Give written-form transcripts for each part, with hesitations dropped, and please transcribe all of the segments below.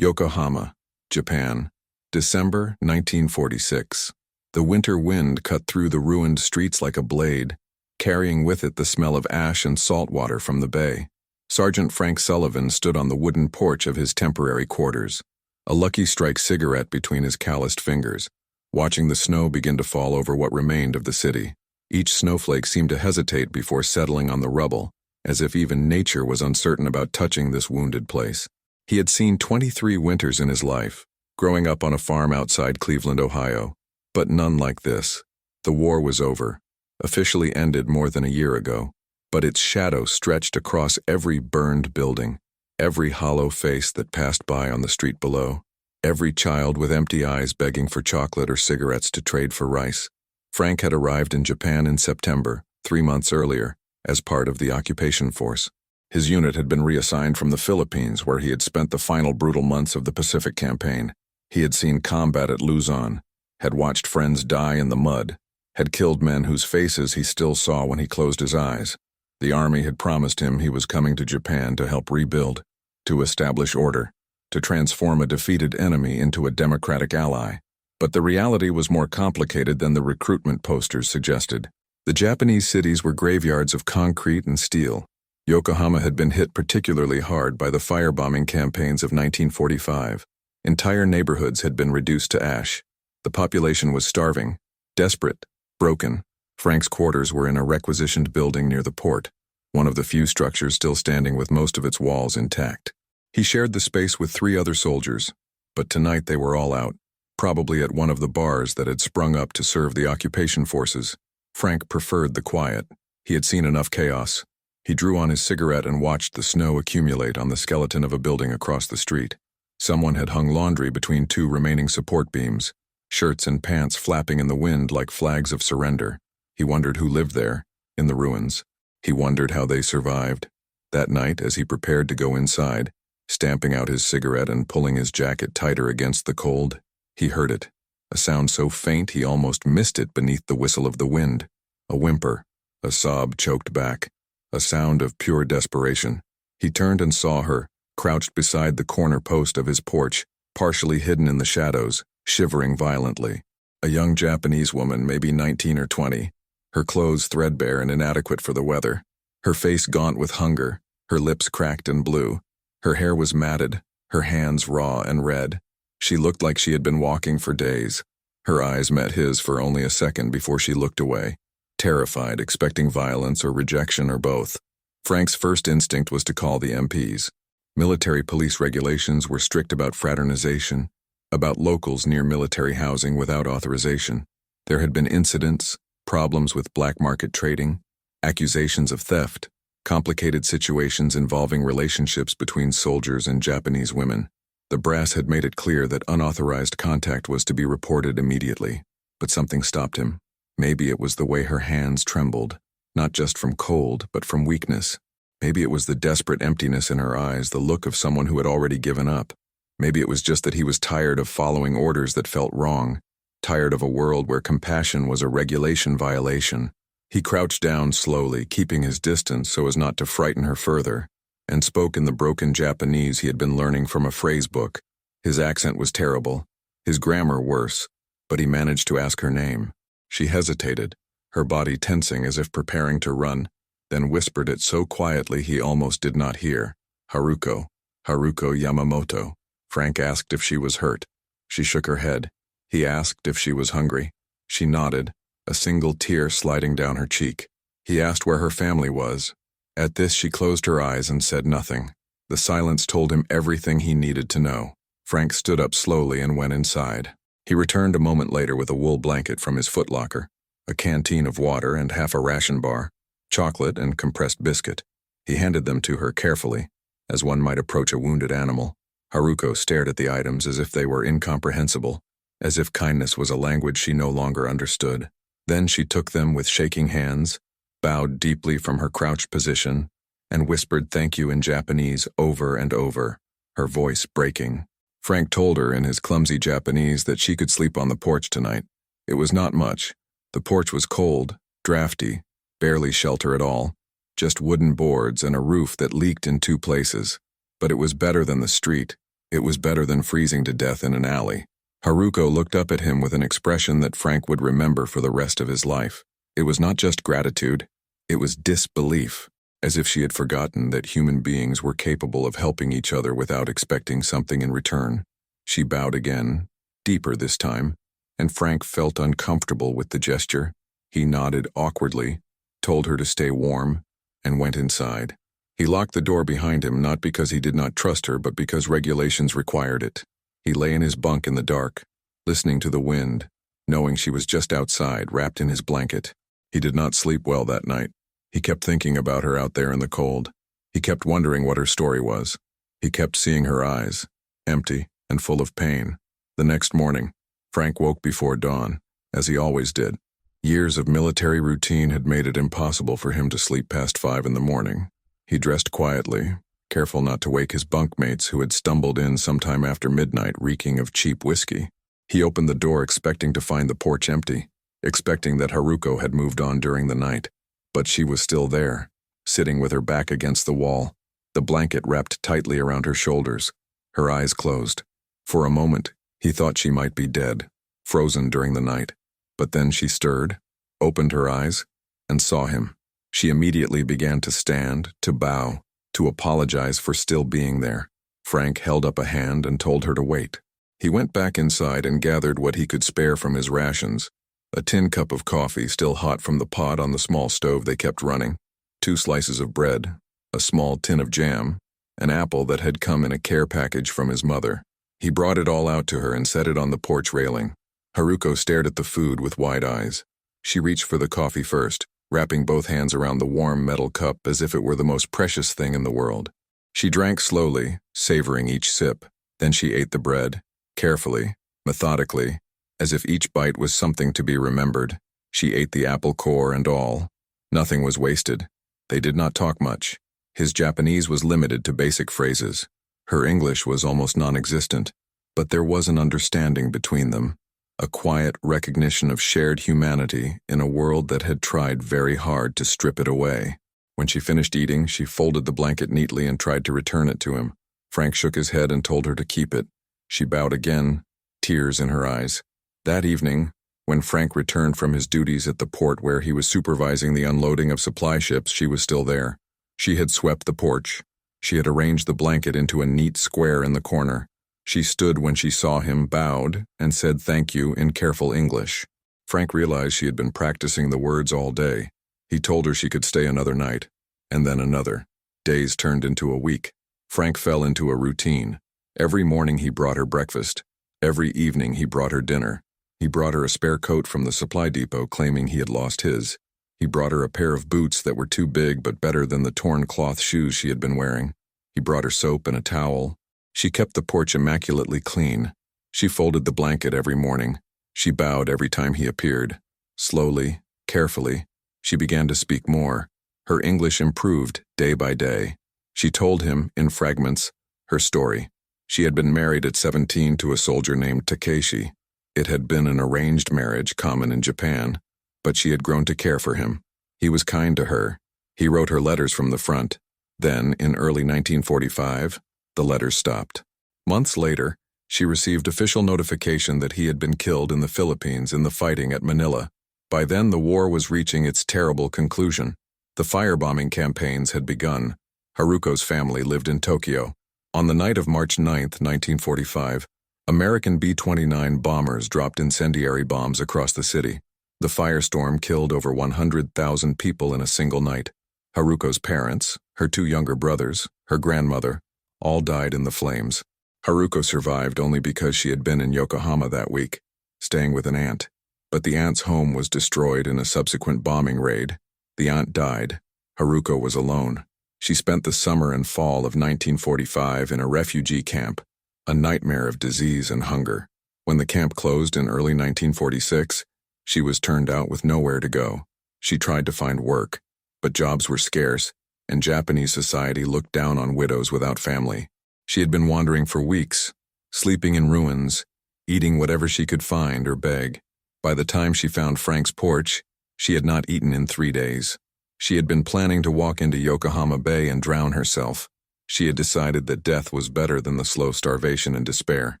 Yokohama, Japan, December 1946. The winter wind cut through the ruined streets like a blade, carrying with it the smell of ash and salt water from the bay. Sergeant Frank Sullivan stood on the wooden porch of his temporary quarters, a Lucky Strike cigarette between his calloused fingers, watching the snow begin to fall over what remained of the city. Each snowflake seemed to hesitate before settling on the rubble, as if even nature was uncertain about touching this wounded place. He had seen 23 winters in his life, growing up on a farm outside Cleveland, Ohio, but none like this. The war was over, officially ended more than a year ago, but its shadow stretched across every burned building, every hollow face that passed by on the street below, every child with empty eyes begging for chocolate or cigarettes to trade for rice. Frank had arrived in Japan in September, 3 months earlier, as part of the occupation force. His unit had been reassigned from the Philippines, where he had spent the final brutal months of the Pacific Campaign. He had seen combat at Luzon, had watched friends die in the mud, had killed men whose faces he still saw when he closed his eyes. The army had promised him he was coming to Japan to help rebuild, to establish order, to transform a defeated enemy into a democratic ally. But the reality was more complicated than the recruitment posters suggested. The Japanese cities were graveyards of concrete and steel. Yokohama had been hit particularly hard by the firebombing campaigns of 1945. Entire neighborhoods had been reduced to ash. The population was starving, desperate, broken. Frank's quarters were in a requisitioned building near the port, one of the few structures still standing with most of its walls intact. He shared the space with 3 other soldiers, but tonight they were all out, probably at one of the bars that had sprung up to serve the occupation forces. Frank preferred the quiet. He had seen enough chaos. He drew on his cigarette and watched the snow accumulate on the skeleton of a building across the street. Someone had hung laundry between 2 remaining support beams, shirts and pants flapping in the wind like flags of surrender. He wondered who lived there, in the ruins. He wondered how they survived. That night, as he prepared to go inside, stamping out his cigarette and pulling his jacket tighter against the cold, he heard it, a sound so faint he almost missed it beneath the whistle of the wind. A whimper, a sob choked back, a sound of pure desperation. He turned and saw her, crouched beside the corner post of his porch, partially hidden in the shadows, shivering violently. A young Japanese woman, maybe 19 or 20, her clothes threadbare and inadequate for the weather, her face gaunt with hunger, her lips cracked and blue. Her hair was matted, her hands raw and red. She looked like she had been walking for days. Her eyes met his for only a second before she looked away, terrified, expecting violence or rejection or both. Frank's first instinct was to call the MPs. Military police regulations were strict about fraternization, about locals near military housing without authorization. There had been incidents, problems with black market trading, accusations of theft, complicated situations involving relationships between soldiers and Japanese women. The brass had made it clear that unauthorized contact was to be reported immediately, but something stopped him. Maybe it was the way her hands trembled, not just from cold, but from weakness. Maybe it was the desperate emptiness in her eyes, the look of someone who had already given up. Maybe it was just that he was tired of following orders that felt wrong, tired of a world where compassion was a regulation violation. He crouched down slowly, keeping his distance so as not to frighten her further, and spoke in the broken Japanese he had been learning from a phrase book. His accent was terrible, his grammar worse, but he managed to ask her name. She hesitated, her body tensing as if preparing to run, then whispered it so quietly he almost did not hear. Haruko Yamamoto. Frank asked if she was hurt. She shook her head. He asked if she was hungry. She nodded, a single tear sliding down her cheek. He asked where her family was. At this she closed her eyes and said nothing. The silence told him everything he needed to know. Frank stood up slowly and went inside. He returned a moment later with a wool blanket from his footlocker, a canteen of water and half a ration bar, chocolate and compressed biscuit. He handed them to her carefully, as one might approach a wounded animal. Haruko stared at the items as if they were incomprehensible, as if kindness was a language she no longer understood. Then she took them with shaking hands, bowed deeply from her crouched position, and whispered thank you in Japanese over and over, her voice breaking. Frank told her in his clumsy Japanese that she could sleep on the porch tonight. It was not much. The porch was cold, drafty, barely shelter at all, just wooden boards and a roof that leaked in 2 places. But it was better than the street, It was better than freezing to death in an alley. Haruko looked up at him with an expression that Frank would remember for the rest of his life. It was not just gratitude, it was disbelief, as if she had forgotten that human beings were capable of helping each other without expecting something in return. She bowed again, deeper this time, and Frank felt uncomfortable with the gesture. He nodded awkwardly, told her to stay warm, and went inside. He locked the door behind him not because he did not trust her but because regulations required it. He lay in his bunk in the dark, listening to the wind, knowing she was just outside, wrapped in his blanket. He did not sleep well that night. He kept thinking about her out there in the cold. He kept wondering what her story was. He kept seeing her eyes, empty and full of pain. The next morning, Frank woke before dawn, as he always did. Years of military routine had made it impossible for him to sleep past 5 in the morning. He dressed quietly, careful not to wake his bunkmates who had stumbled in sometime after midnight reeking of cheap whiskey. He opened the door expecting to find the porch empty, expecting that Haruko had moved on during the night. But she was still there, sitting with her back against the wall, the blanket wrapped tightly around her shoulders, her eyes closed. For a moment, he thought she might be dead, frozen during the night. But then she stirred, opened her eyes, and saw him. She immediately began to stand, to bow, to apologize for still being there. Frank held up a hand and told her to wait. He went back inside and gathered what he could spare from his rations. A tin cup of coffee still hot from the pot on the small stove they kept running, 2 slices of bread, a small tin of jam, an apple that had come in a care package from his mother. He brought it all out to her and set it on the porch railing. Haruko stared at the food with wide eyes. She reached for the coffee first, wrapping both hands around the warm metal cup as if it were the most precious thing in the world. She drank slowly, savoring each sip. Then she ate the bread, carefully, methodically, as if each bite was something to be remembered. She ate the apple core and all. Nothing was wasted. They did not talk much. His Japanese was limited to basic phrases. Her English was almost non-existent, but there was an understanding between them, a quiet recognition of shared humanity in a world that had tried very hard to strip it away. When she finished eating, she folded the blanket neatly and tried to return it to him. Frank shook his head and told her to keep it. She bowed again, tears in her eyes. That evening, when Frank returned from his duties at the port where he was supervising the unloading of supply ships, she was still there. She had swept the porch. She had arranged the blanket into a neat square in the corner. She stood when she saw him, bowed, and said thank you in careful English. Frank realized she had been practicing the words all day. He told her she could stay another night, and then another. Days turned into a week. Frank fell into a routine. Every morning he brought her breakfast. Every evening he brought her dinner. He brought her a spare coat from the supply depot, claiming he had lost his. He brought her a pair of boots that were too big but better than the torn cloth shoes she had been wearing. He brought her soap and a towel. She kept the porch immaculately clean. She folded the blanket every morning. She bowed every time he appeared. Slowly, carefully, she began to speak more. Her English improved day by day. She told him, in fragments, her story. She had been married at 17 to a soldier named Takeshi. It had been an arranged marriage common in Japan, but she had grown to care for him. He was kind to her. He wrote her letters from the front. Then, in early 1945, the letters stopped. Months later, she received official notification that he had been killed in the Philippines in the fighting at Manila. By then, the war was reaching its terrible conclusion. The firebombing campaigns had begun. Haruko's family lived in Tokyo. On the night of March 9, 1945, American B-29 bombers dropped incendiary bombs across the city. The firestorm killed over 100,000 people in a single night. Haruko's parents, her 2 younger brothers, her grandmother, all died in the flames. Haruko survived only because she had been in Yokohama that week, staying with an aunt. But the aunt's home was destroyed in a subsequent bombing raid. The aunt died. Haruko was alone. She spent the summer and fall of 1945 in a refugee camp, a nightmare of disease and hunger. When the camp closed in early 1946, she was turned out with nowhere to go. She tried to find work, but jobs were scarce, and Japanese society looked down on widows without family. She had been wandering for weeks, sleeping in ruins, eating whatever she could find or beg. By the time she found Frank's porch, she had not eaten in 3 days. She had been planning to walk into Yokohama Bay and drown herself. She had decided that death was better than the slow starvation and despair.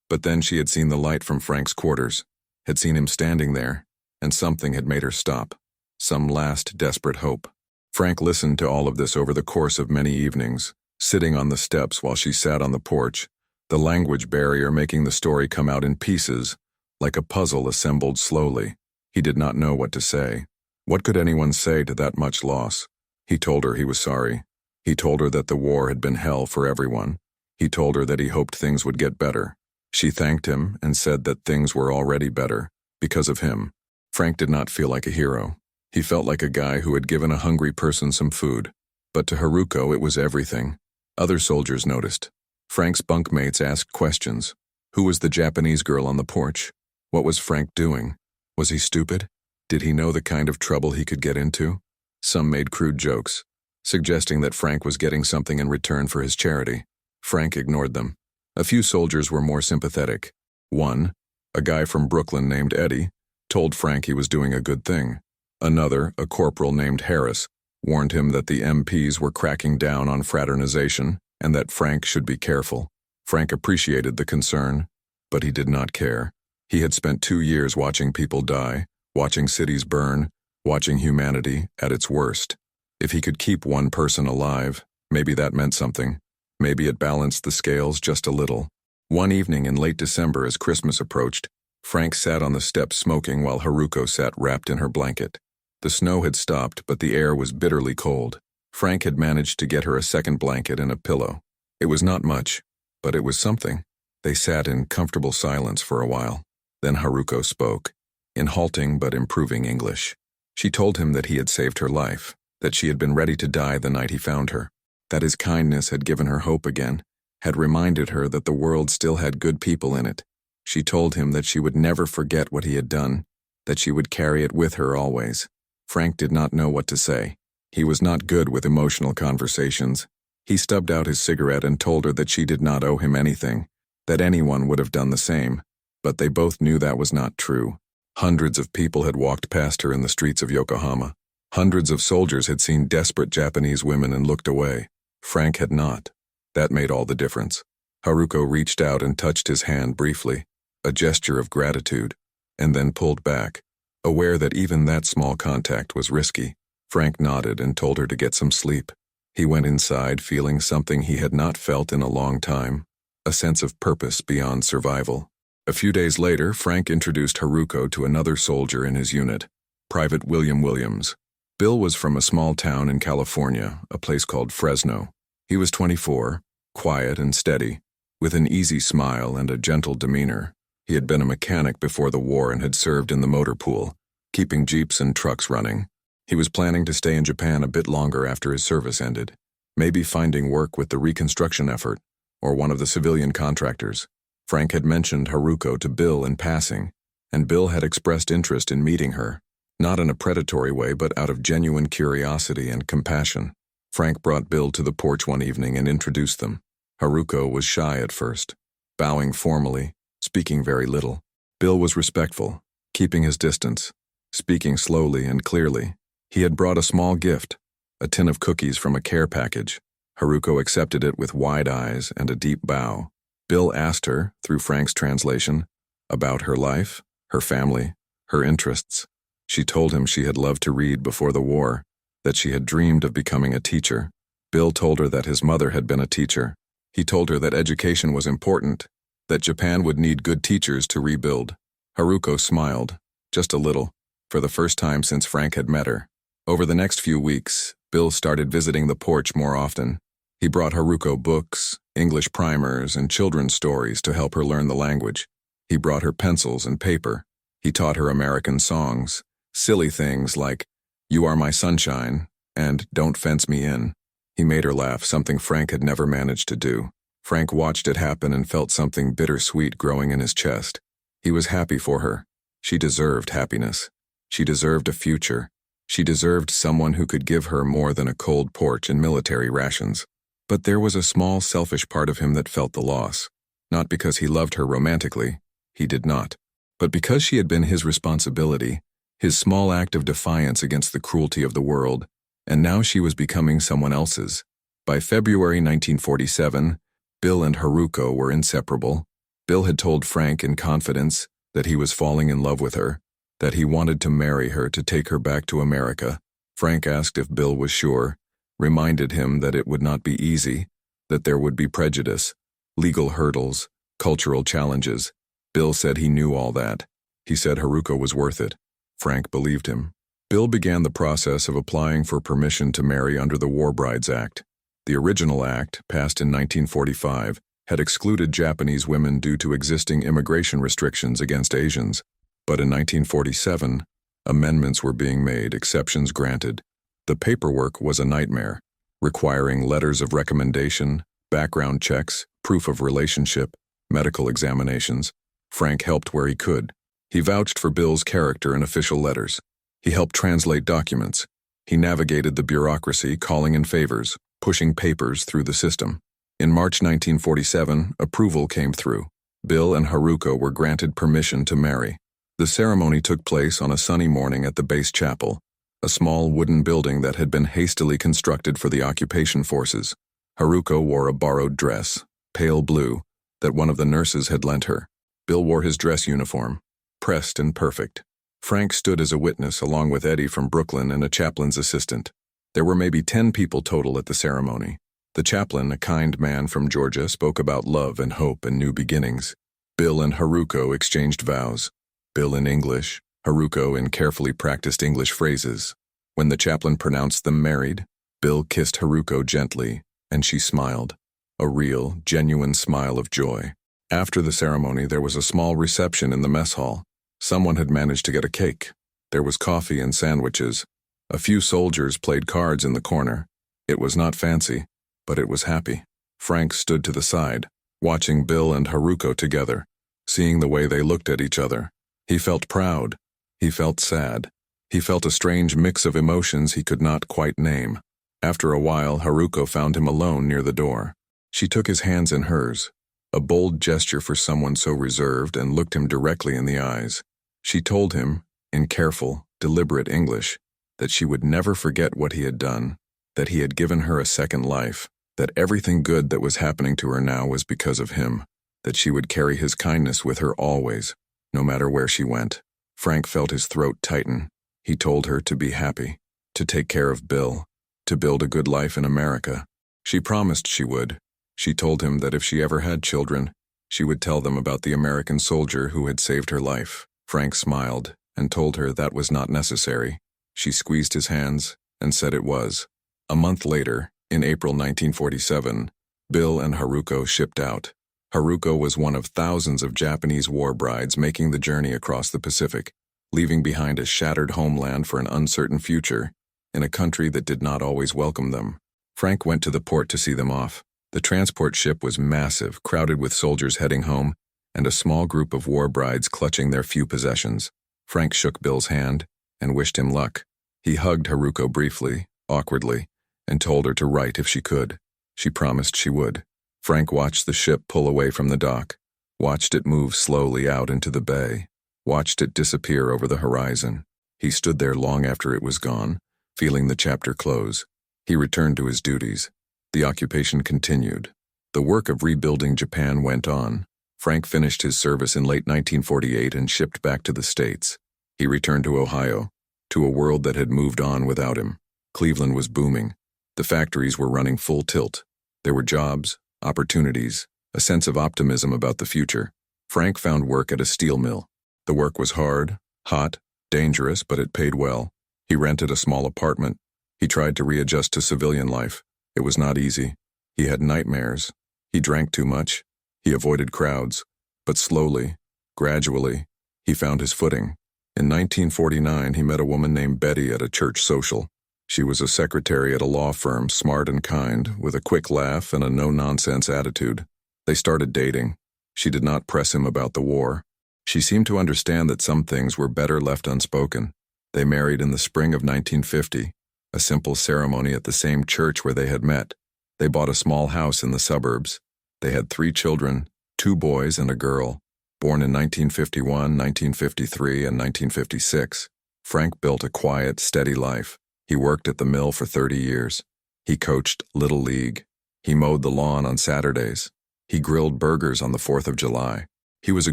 But then she had seen the light from Frank's quarters, had seen him standing there, and something had made her stop. Some last desperate hope. Frank listened to all of this over the course of many evenings, sitting on the steps while she sat on the porch, the language barrier making the story come out in pieces, like a puzzle assembled slowly. He did not know what to say. What could anyone say to that much loss? He told her he was sorry. He told her that the war had been hell for everyone. He told her that he hoped things would get better. She thanked him and said that things were already better, because of him. Frank did not feel like a hero. He felt like a guy who had given a hungry person some food. But to Haruko it was everything. Other soldiers noticed. Frank's bunkmates asked questions. Who was the Japanese girl on the porch? What was Frank doing? Was he stupid? Did he know the kind of trouble he could get into? Some made crude jokes, suggesting that Frank was getting something in return for his charity. Frank ignored them. A few soldiers were more sympathetic. One, a guy from Brooklyn named Eddie, told Frank he was doing a good thing. Another, a corporal named Harris, warned him that the MPs were cracking down on fraternization and that Frank should be careful. Frank appreciated the concern, but he did not care. He had spent 2 years watching people die, watching cities burn, watching humanity at its worst. If he could keep one person alive, maybe that meant something. Maybe it balanced the scales just a little. One evening in late December as Christmas approached, Frank sat on the steps smoking while Haruko sat wrapped in her blanket. The snow had stopped, but the air was bitterly cold. Frank had managed to get her a second blanket and a pillow. It was not much, but it was something. They sat in comfortable silence for a while. Then Haruko spoke, in halting but improving English. She told him that he had saved her life, that she had been ready to die the night he found her, that his kindness had given her hope again, had reminded her that the world still had good people in it. She told him that she would never forget what he had done, that she would carry it with her always. Frank did not know what to say. He was not good with emotional conversations. He stubbed out his cigarette and told her that she did not owe him anything, that anyone would have done the same. But they both knew that was not true. Hundreds of people had walked past her in the streets of Yokohama. Hundreds of soldiers had seen desperate Japanese women and looked away. Frank had not. That made all the difference. Haruko reached out and touched his hand briefly, a gesture of gratitude, and then pulled back, aware that even that small contact was risky. Frank nodded and told her to get some sleep. He went inside feeling something he had not felt in a long time, a sense of purpose beyond survival. A few days later, Frank introduced Haruko to another soldier in his unit, Private William Williams. Bill was from a small town in California, a place called Fresno. He was 24, quiet and steady, with an easy smile and a gentle demeanor. He had been a mechanic before the war and had served in the motor pool, keeping jeeps and trucks running. He was planning to stay in Japan a bit longer after his service ended, maybe finding work with the reconstruction effort or one of the civilian contractors. Frank had mentioned Haruko to Bill in passing, and Bill had expressed interest in meeting her, not in a predatory way but out of genuine curiosity and compassion. Frank brought Bill to the porch one evening and introduced them. Haruko was shy at first, bowing formally, speaking very little. Bill was respectful, keeping his distance, speaking slowly and clearly. He had brought a small gift, a tin of cookies from a care package. Haruko accepted it with wide eyes and a deep bow. Bill asked her, through Frank's translation, about her life, her family, her interests. She told him she had loved to read before the war, that she had dreamed of becoming a teacher. Bill told her that his mother had been a teacher. He told her that education was important, that Japan would need good teachers to rebuild. Haruko smiled, just a little, for the first time since Frank had met her. Over the next few weeks, Bill started visiting the porch more often. He brought Haruko books, English primers, and children's stories to help her learn the language. He brought her pencils and paper. He taught her American songs, silly things like, "You Are My Sunshine," and "Don't Fence Me In." He made her laugh, something Frank had never managed to do. Frank watched it happen and felt something bittersweet growing in his chest. He was happy for her. She deserved happiness. She deserved a future. She deserved someone who could give her more than a cold porch and military rations. But there was a small, selfish part of him that felt the loss. Not because he loved her romantically, he did not, but because she had been his responsibility, his small act of defiance against the cruelty of the world, and now she was becoming someone else's. By February 1947, Bill and Haruko were inseparable. Bill had told Frank in confidence that he was falling in love with her, that he wanted to marry her to take her back to America. Frank asked if Bill was sure, reminded him that it would not be easy, that there would be prejudice, legal hurdles, cultural challenges. Bill said he knew all that. He said Haruko was worth it. Frank believed him. Bill began the process of applying for permission to marry under the War Brides Act. The original act, passed in 1945, had excluded Japanese women due to existing immigration restrictions against Asians. But in 1947, amendments were being made, exceptions granted. The paperwork was a nightmare, requiring letters of recommendation, background checks, proof of relationship, medical examinations. Frank helped where he could. He vouched for Bill's character in official letters. He helped translate documents. He navigated the bureaucracy, calling in favors, pushing papers through the system. In March 1947, approval came through. Bill and Haruko were granted permission to marry. The ceremony took place on a sunny morning at the base chapel, a small wooden building that had been hastily constructed for the occupation forces. Haruko wore a borrowed dress, pale blue, that one of the nurses had lent her. Bill wore his dress uniform, pressed and perfect. Frank stood as a witness along with Eddie from Brooklyn and a chaplain's assistant. There were maybe 10 people total at the ceremony. The chaplain, a kind man from Georgia, spoke about love and hope and new beginnings. Bill and Haruko exchanged vows. Bill in English, Haruko in carefully practiced English phrases. When the chaplain pronounced them married, Bill kissed Haruko gently, and she smiled. A real, genuine smile of joy. After the ceremony, there was a small reception in the mess hall. Someone had managed to get a cake. There was coffee and sandwiches. A few soldiers played cards in the corner. It was not fancy, but it was happy. Frank stood to the side, watching Bill and Haruko together, seeing the way they looked at each other. He felt proud. He felt sad. He felt a strange mix of emotions he could not quite name. After a while, Haruko found him alone near the door. She took his hands in hers, a bold gesture for someone so reserved, and looked him directly in the eyes. She told him, in careful, deliberate English, that she would never forget what he had done, that he had given her a second life, that everything good that was happening to her now was because of him, that she would carry his kindness with her always, no matter where she went. Frank felt his throat tighten. He told her to be happy, to take care of Bill, to build a good life in America. She promised she would. She told him that if she ever had children, she would tell them about the American soldier who had saved her life. Frank smiled and told her that was not necessary. She squeezed his hands and said it was. A month later, in April 1947, Bill and Haruko shipped out. Haruko was one of thousands of Japanese war brides making the journey across the Pacific, leaving behind a shattered homeland for an uncertain future, in a country that did not always welcome them. Frank went to the port to see them off. The transport ship was massive, crowded with soldiers heading home, and a small group of war brides clutching their few possessions. Frank shook Bill's hand and wished him luck. He hugged Haruko briefly, awkwardly, and told her to write if she could. She promised she would. Frank watched the ship pull away from the dock, watched it move slowly out into the bay, watched it disappear over the horizon. He stood there long after it was gone, feeling the chapter close. He returned to his duties. The occupation continued. The work of rebuilding Japan went on. Frank finished his service in late 1948 and shipped back to the States. He returned to Ohio, to a world that had moved on without him. Cleveland was booming. The factories were running full tilt. There were jobs, opportunities, a sense of optimism about the future. Frank found work at a steel mill. The work was hard, hot, dangerous, but it paid well. He rented a small apartment. He tried to readjust to civilian life. It was not easy. He had nightmares. He drank too much. He avoided crowds. But slowly, gradually, he found his footing. In 1949, he met a woman named Betty at a church social. She was a secretary at a law firm, smart and kind, with a quick laugh and a no-nonsense attitude. They started dating. She did not press him about the war. She seemed to understand that some things were better left unspoken. They married in the spring of 1950, a simple ceremony at the same church where they had met. They bought a small house in the suburbs. They had 3 children, 2 boys and a girl, born in 1951, 1953, and 1956. Frank built a quiet, steady life. He worked at the mill for 30 years. He coached Little League. He mowed the lawn on Saturdays. He grilled burgers on the 4th of July. He was a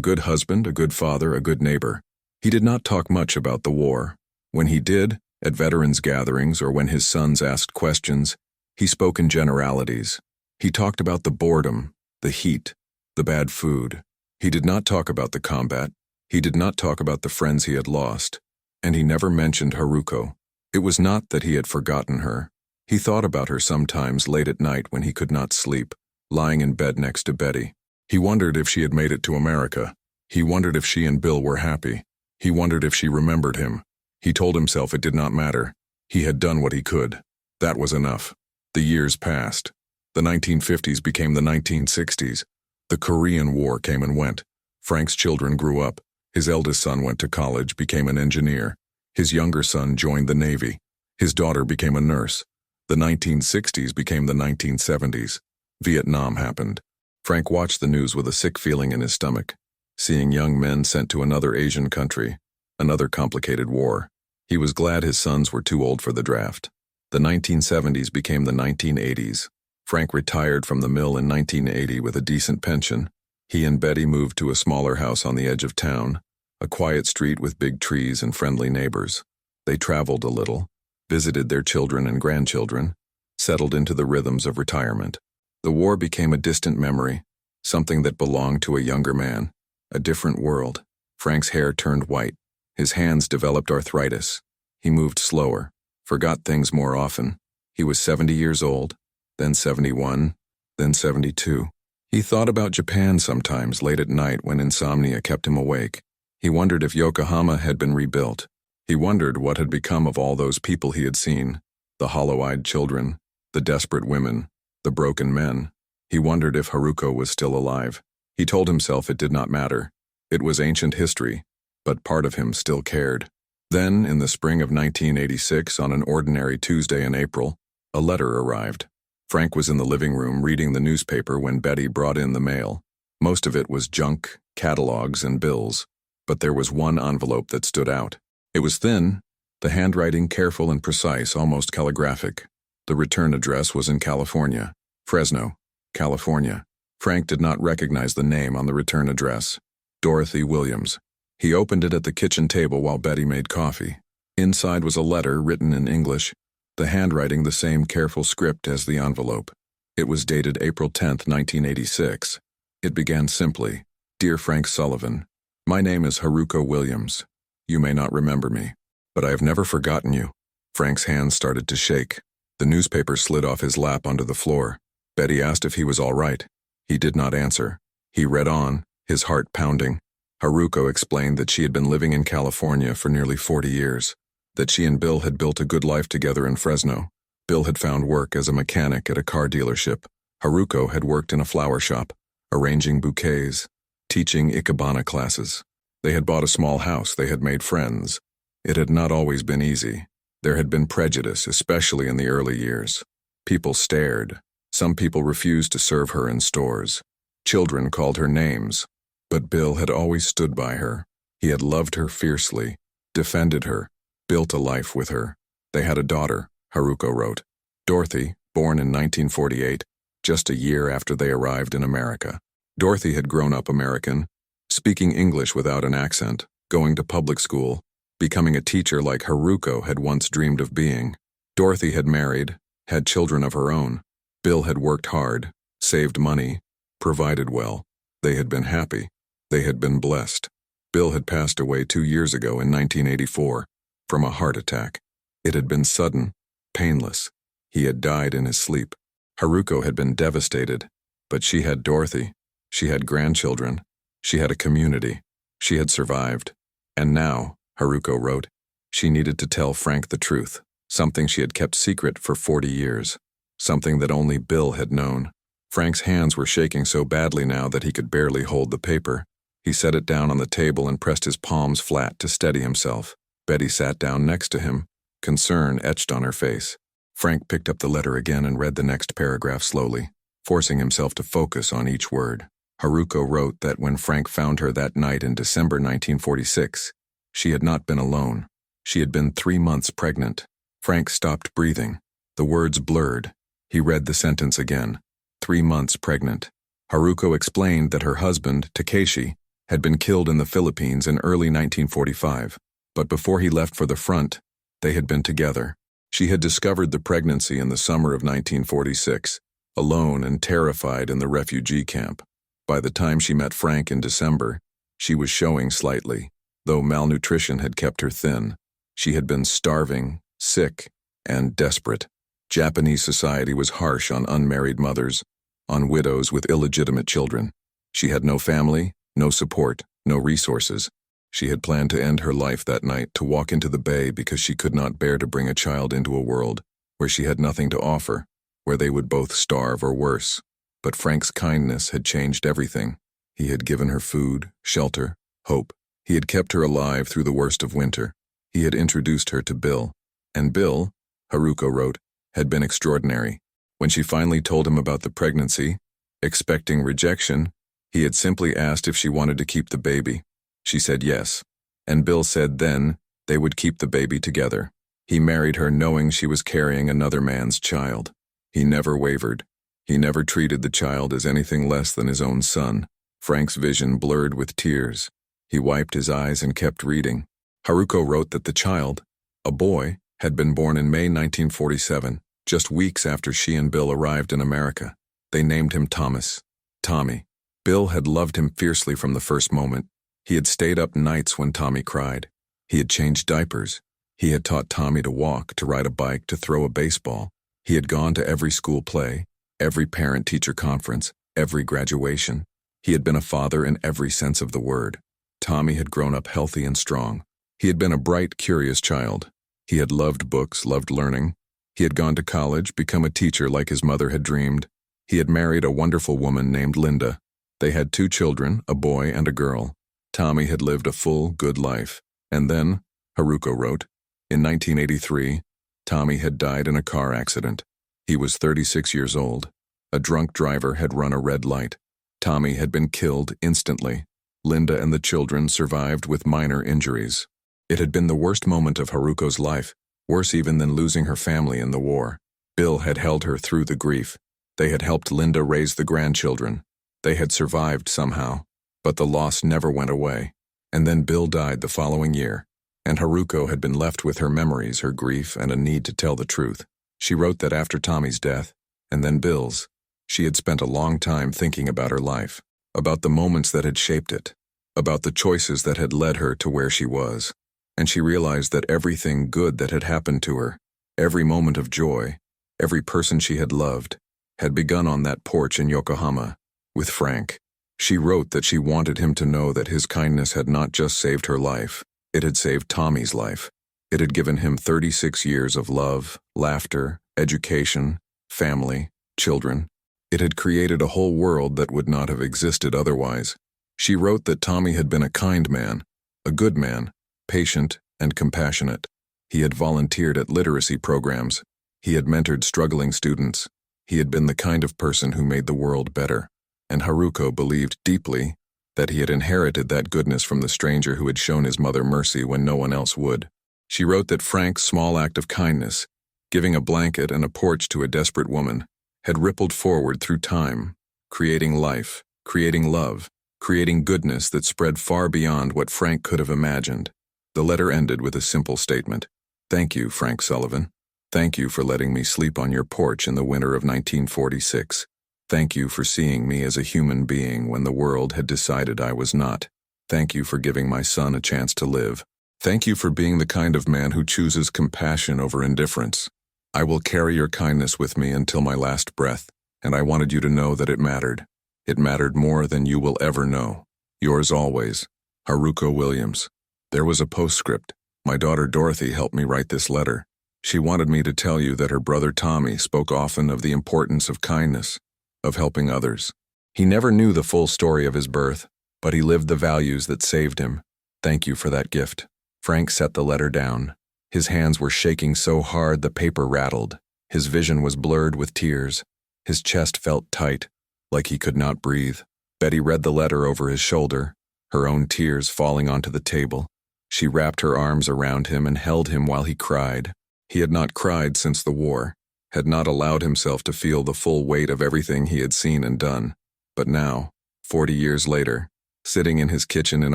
good husband, a good father, a good neighbor. He did not talk much about the war. When he did, at veterans' gatherings or when his sons asked questions, he spoke in generalities. He talked about the boredom, the heat, the bad food. He did not talk about the combat. He did not talk about the friends he had lost. And he never mentioned Haruko. It was not that he had forgotten her. He thought about her sometimes late at night when he could not sleep, lying in bed next to Betty. He wondered if she had made it to America. He wondered if she and Bill were happy. He wondered if she remembered him. He told himself it did not matter. He had done what he could. That was enough. The years passed. The 1950s became the 1960s. The Korean War came and went. Frank's children grew up. His eldest son went to college, became an engineer. His younger son joined the Navy. His daughter became a nurse. The 1960s became the 1970s. Vietnam happened. Frank watched the news with a sick feeling in his stomach, seeing young men sent to another Asian country, another complicated war. He was glad his sons were too old for the draft. The 1970s became the 1980s. Frank retired from the mill in 1980 with a decent pension. He and Betty moved to a smaller house on the edge of town, a quiet street with big trees and friendly neighbors. They traveled a little, visited their children and grandchildren, settled into the rhythms of retirement. The war became a distant memory, something that belonged to a younger man, a different world. Frank's hair turned white. His hands developed arthritis. He moved slower, forgot things more often. He was 70 years old, then 71, then 72. He thought about Japan sometimes late at night when insomnia kept him awake. He wondered if Yokohama had been rebuilt. He wondered what had become of all those people he had seen, the hollow-eyed children, the desperate women, the broken men. He wondered if Haruko was still alive. He told himself it did not matter. It was ancient history, but part of him still cared. Then, in the spring of 1986, on an ordinary Tuesday in April, a letter arrived. Frank was in the living room reading the newspaper when Betty brought in the mail. Most of it was junk, catalogs, and bills, but there was one envelope that stood out. It was thin, the handwriting careful and precise, almost calligraphic. The return address was in California, Fresno, California. Frank did not recognize the name on the return address. Dorothy Williams. He opened it at the kitchen table while Betty made coffee. Inside was a letter written in English, the handwriting the same careful script as the envelope. It was dated April 10, 1986. It began simply, "Dear Frank Sullivan, my name is Haruko Williams. You may not remember me, but I have never forgotten you." Frank's hands started to shake. The newspaper slid off his lap onto the floor. Betty asked if he was all right. He did not answer. He read on, his heart pounding. Haruko explained that she had been living in California for nearly 40 years, that she and Bill had built a good life together in Fresno. Bill had found work as a mechanic at a car dealership. Haruko had worked in a flower shop, arranging bouquets, teaching ikebana classes. They had bought a small house, they had made friends. It had not always been easy. There had been prejudice, especially in the early years. People stared. Some people refused to serve her in stores. Children called her names. But Bill had always stood by her. He had loved her fiercely, defended her, built a life with her. They had a daughter, Haruko wrote. Dorothy, born in 1948, just a year after they arrived in America. Dorothy had grown up American, speaking English without an accent, going to public school, becoming a teacher like Haruko had once dreamed of being. Dorothy had married, had children of her own. Bill had worked hard, saved money, provided well. They had been happy. They had been blessed. Bill had passed away 2 years ago in 1984 from a heart attack. It had been sudden, painless. He had died in his sleep. Haruko had been devastated, but she had Dorothy. She had grandchildren. She had a community. She had survived. And now, Haruko wrote, she needed to tell Frank the truth, something she had kept secret for 40 years, something that only Bill had known. Frank's hands were shaking so badly now that he could barely hold the paper. He set it down on the table and pressed his palms flat to steady himself. Betty sat down next to him, concern etched on her face. Frank picked up the letter again and read the next paragraph slowly, forcing himself to focus on each word. Haruko wrote that when Frank found her that night in December 1946, she had not been alone. She had been 3 months pregnant. Frank stopped breathing. The words blurred. He read the sentence again. 3 months pregnant. Haruko explained that her husband, Takeshi, had been killed in the Philippines in early 1945, but before he left for the front, they had been together. She had discovered the pregnancy in the summer of 1946, alone and terrified in the refugee camp. By the time she met Frank in December, she was showing slightly, though malnutrition had kept her thin. She had been starving, sick, and desperate. Japanese society was harsh on unmarried mothers, on widows with illegitimate children. She had no family, no support, no resources. She had planned to end her life that night, to walk into the bay because she could not bear to bring a child into a world where she had nothing to offer, where they would both starve or worse. But Frank's kindness had changed everything. He had given her food, shelter, hope. He had kept her alive through the worst of winter. He had introduced her to Bill. And Bill, Haruko wrote, had been extraordinary. When she finally told him about the pregnancy, expecting rejection, he had simply asked if she wanted to keep the baby. She said yes, and Bill said then they would keep the baby together. He married her knowing she was carrying another man's child. He never wavered. He never treated the child as anything less than his own son. Frank's vision blurred with tears. He wiped his eyes and kept reading. Haruko wrote that the child, a boy, had been born in May 1947, just weeks after she and Bill arrived in America. They named him Thomas. Tommy. Bill had loved him fiercely from the first moment. He had stayed up nights when Tommy cried. He had changed diapers. He had taught Tommy to walk, to ride a bike, to throw a baseball. He had gone to every school play, every parent-teacher conference, every graduation. He had been a father in every sense of the word. Tommy had grown up healthy and strong. He had been a bright, curious child. He had loved books, loved learning. He had gone to college, become a teacher like his mother had dreamed. He had married a wonderful woman named Linda. They had 2 children, a boy and a girl. Tommy had lived a full, good life. And then, Haruko wrote, in 1983, Tommy had died in a car accident. He was 36 years old. A drunk driver had run a red light. Tommy had been killed instantly. Linda and the children survived with minor injuries. It had been the worst moment of Haruko's life, worse even than losing her family in the war. Bill had held her through the grief. They had helped Linda raise the grandchildren. They had survived somehow. But the loss never went away. And then Bill died the following year, and Haruko had been left with her memories, her grief, and a need to tell the truth. She wrote that after Tommy's death, and then Bill's, she had spent a long time thinking about her life, about the moments that had shaped it, about the choices that had led her to where she was. And she realized that everything good that had happened to her, every moment of joy, every person she had loved, had begun on that porch in Yokohama, with Frank. She wrote that she wanted him to know that his kindness had not just saved her life, it had saved Tommy's life. It had given him 36 years of love, laughter, education, family, children. It had created a whole world that would not have existed otherwise. She wrote that Tommy had been a kind man, a good man, patient and compassionate. He had volunteered at literacy programs. He had mentored struggling students. He had been the kind of person who made the world better. And Haruko believed deeply that he had inherited that goodness from the stranger who had shown his mother mercy when no one else would. She wrote that Frank's small act of kindness, giving a blanket and a porch to a desperate woman, had rippled forward through time, creating life, creating love, creating goodness that spread far beyond what Frank could have imagined. The letter ended with a simple statement. "Thank you, Frank Sullivan. Thank you for letting me sleep on your porch in the winter of 1946. Thank you for seeing me as a human being when the world had decided I was not. Thank you for giving my son a chance to live. Thank you for being the kind of man who chooses compassion over indifference. I will carry your kindness with me until my last breath, and I wanted you to know that it mattered. It mattered more than you will ever know. Yours always, Haruko Williams." There was a postscript. My daughter Dorothy helped me write this letter. She wanted me to tell you that her brother Tommy spoke often of the importance of kindness, of helping others. He never knew the full story of his birth, but he lived the values that saved him. Thank you for that gift. Frank set the letter down. His hands were shaking so hard the paper rattled. His vision was blurred with tears. His chest felt tight, like he could not breathe. Betty read the letter over his shoulder, her own tears falling onto the table. She wrapped her arms around him and held him while he cried. He had not cried since the war. had not allowed himself to feel the full weight of everything he had seen and done. But now, 40 years later, sitting in his kitchen in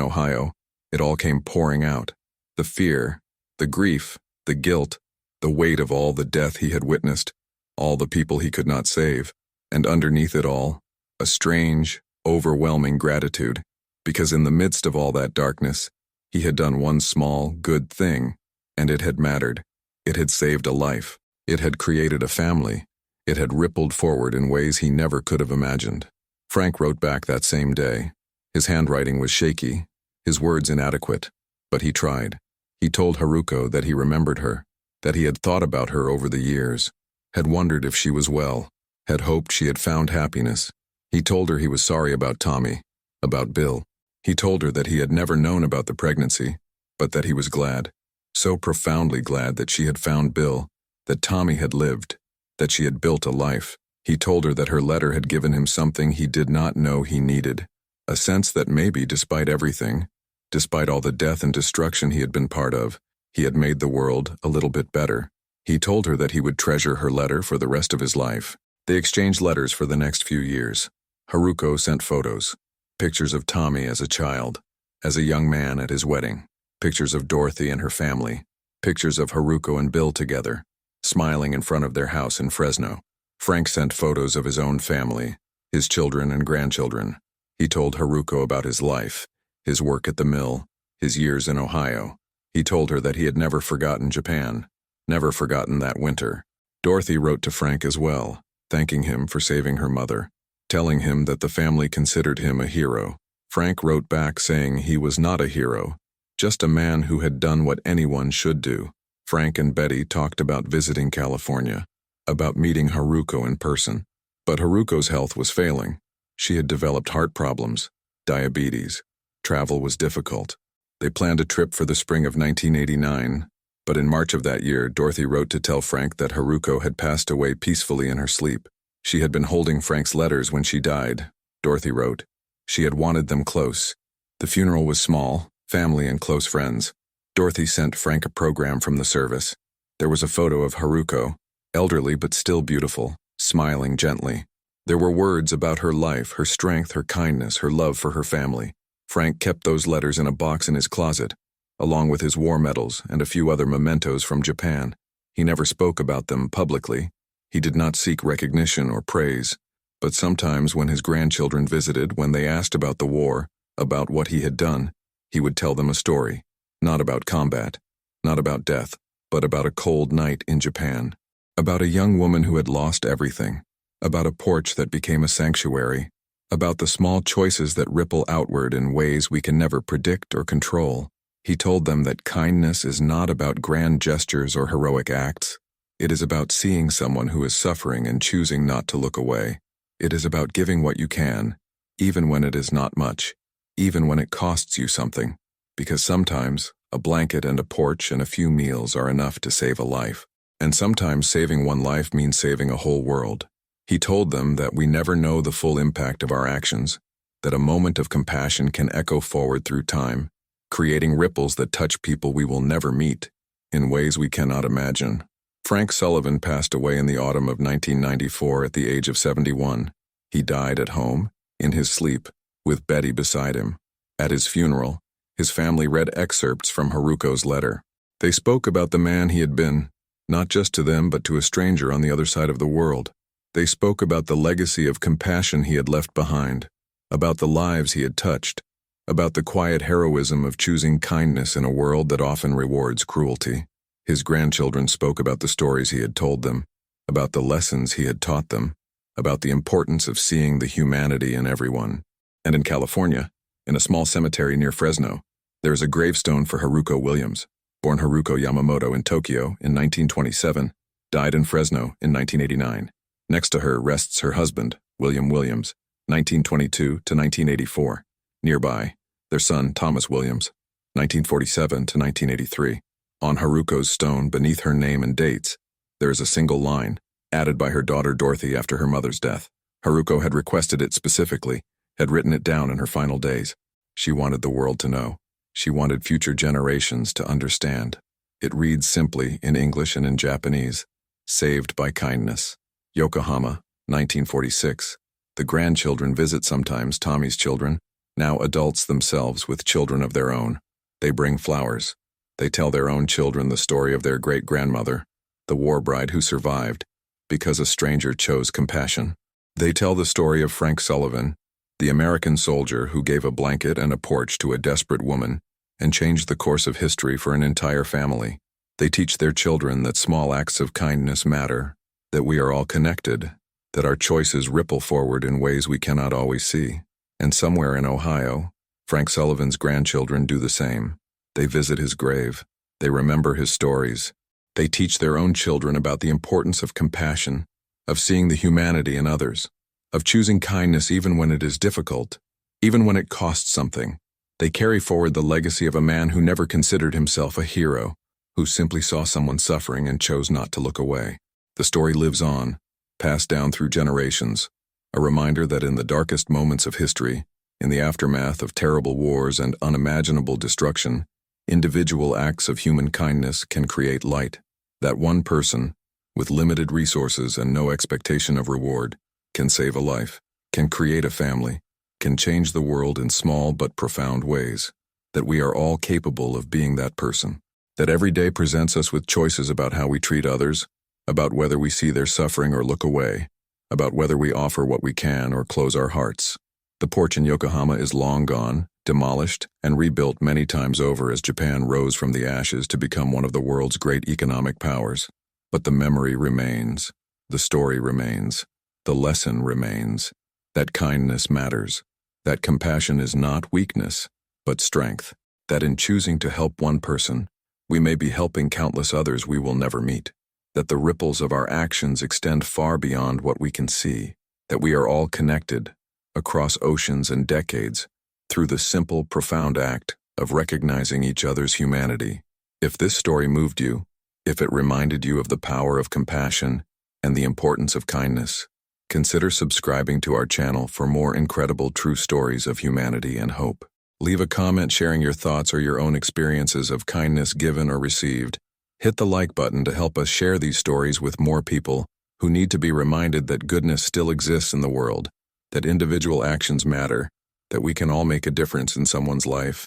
Ohio, it all came pouring out. The fear, the grief, the guilt, the weight of all the death he had witnessed, all the people he could not save, and underneath it all, a strange, overwhelming gratitude, because in the midst of all that darkness, he had done one small, good thing, and it had mattered. It had saved a life. It had created a family. It had rippled forward in ways he never could have imagined. Frank wrote back that same day. His handwriting was shaky, his words inadequate, but he tried. He told Haruko that he remembered her, that he had thought about her over the years, had wondered if she was well, had hoped she had found happiness. He told her he was sorry about Tommy, about Bill. He told her that he had never known about the pregnancy, but that he was glad, so profoundly glad that she had found Bill, that Tommy had lived, that she had built a life. He told her that her letter had given him something he did not know he needed, a sense that maybe despite everything, despite all the death and destruction he had been part of, he had made the world a little bit better. He told her that he would treasure her letter for the rest of his life. They exchanged letters for the next few years. Haruko sent photos, pictures of Tommy as a child, as a young man at his wedding, pictures of Dorothy and her family, pictures of Haruko and Bill together, smiling in front of their house in Fresno. Frank sent photos of his own family, his children and grandchildren. He told Haruko about his life, his work at the mill, his years in Ohio. He told her that he had never forgotten Japan, never forgotten that winter. Dorothy wrote to Frank as well, thanking him for saving her mother, telling him that the family considered him a hero. Frank wrote back saying he was not a hero, just a man who had done what anyone should do. Frank and Betty talked about visiting California, about meeting Haruko in person. But Haruko's health was failing. She had developed heart problems, diabetes. Travel was difficult. They planned a trip for the spring of 1989, but in March of that year, Dorothy wrote to tell Frank that Haruko had passed away peacefully in her sleep. She had been holding Frank's letters when she died, Dorothy wrote. She had wanted them close. The funeral was small, family and close friends. Dorothy sent Frank a program from the service. There was a photo of Haruko, elderly but still beautiful, smiling gently. There were words about her life, her strength, her kindness, her love for her family. Frank kept those letters in a box in his closet, along with his war medals and a few other mementos from Japan. He never spoke about them publicly. He did not seek recognition or praise. But sometimes when his grandchildren visited, when they asked about the war, about what he had done, he would tell them a story, not about combat, not about death, but about a cold night in Japan, about a young woman who had lost everything, about a porch that became a sanctuary, about the small choices that ripple outward in ways we can never predict or control. He told them that kindness is not about grand gestures or heroic acts. It is about seeing someone who is suffering and choosing not to look away. It is about giving what you can, even when it is not much, even when it costs you something, because sometimes a blanket and a porch and a few meals are enough to save a life. And sometimes saving one life means saving a whole world. He told them that we never know the full impact of our actions, that a moment of compassion can echo forward through time, creating ripples that touch people we will never meet, in ways we cannot imagine. Frank Sullivan passed away in the autumn of 1994 at the age of 71. He died at home, in his sleep, with Betty beside him. At his funeral, his family read excerpts from Haruko's letter. They spoke about the man he had been, not just to them but to a stranger on the other side of the world. They spoke about the legacy of compassion he had left behind, about the lives he had touched, about the quiet heroism of choosing kindness in a world that often rewards cruelty. His grandchildren spoke about the stories he had told them, about the lessons he had taught them, about the importance of seeing the humanity in everyone. And in California, in a small cemetery near Fresno, there is a gravestone for Haruko Williams, born Haruko Yamamoto in Tokyo in 1927, died in Fresno in 1989. Next to her rests her husband, William Williams, 1922 to 1984. Nearby, their son, Thomas Williams, 1947 to 1983. On Haruko's stone, beneath her name and dates, there is a single line, added by her daughter Dorothy after her mother's death. Haruko had requested it specifically, had written it down in her final days. She wanted the world to know. She wanted future generations to understand. It reads simply in English and in Japanese. Saved by kindness. Yokohama, 1946. The grandchildren visit sometimes Tommy's children, now adults themselves with children of their own. They bring flowers. They tell their own children the story of their great-grandmother, the war bride who survived, because a stranger chose compassion. They tell the story of Frank Sullivan, the American soldier who gave a blanket and a porch to a desperate woman and changed the course of history for an entire family. They teach their children that small acts of kindness matter, that we are all connected, that our choices ripple forward in ways we cannot always see. And somewhere in Ohio, Frank Sullivan's grandchildren do the same. They visit his grave. They remember his stories. They teach their own children about the importance of compassion, of seeing the humanity in others, of choosing kindness even when it is difficult, even when it costs something. They carry forward the legacy of a man who never considered himself a hero, who simply saw someone suffering and chose not to look away. The story lives on, passed down through generations, a reminder that in the darkest moments of history, in the aftermath of terrible wars and unimaginable destruction, individual acts of human kindness can create light. That one person, with limited resources and no expectation of reward, can save a life, can create a family, can change the world in small but profound ways. That we are all capable of being that person. That every day presents us with choices about how we treat others, about whether we see their suffering or look away, about whether we offer what we can or close our hearts. The porch in Yokohama is long gone, demolished, and rebuilt many times over as Japan rose from the ashes to become one of the world's great economic powers. But the memory remains, the story remains, the lesson remains, that kindness matters, that compassion is not weakness, but strength, that in choosing to help one person, we may be helping countless others we will never meet, that the ripples of our actions extend far beyond what we can see, that we are all connected, across oceans and decades, through the simple, profound act of recognizing each other's humanity. If this story moved you, if it reminded you of the power of compassion and the importance of kindness, consider subscribing to our channel for more incredible true stories of humanity and hope. Leave a comment sharing your thoughts or your own experiences of kindness given or received. Hit the like button to help us share these stories with more people who need to be reminded that goodness still exists in the world, that individual actions matter, that we can all make a difference in someone's life.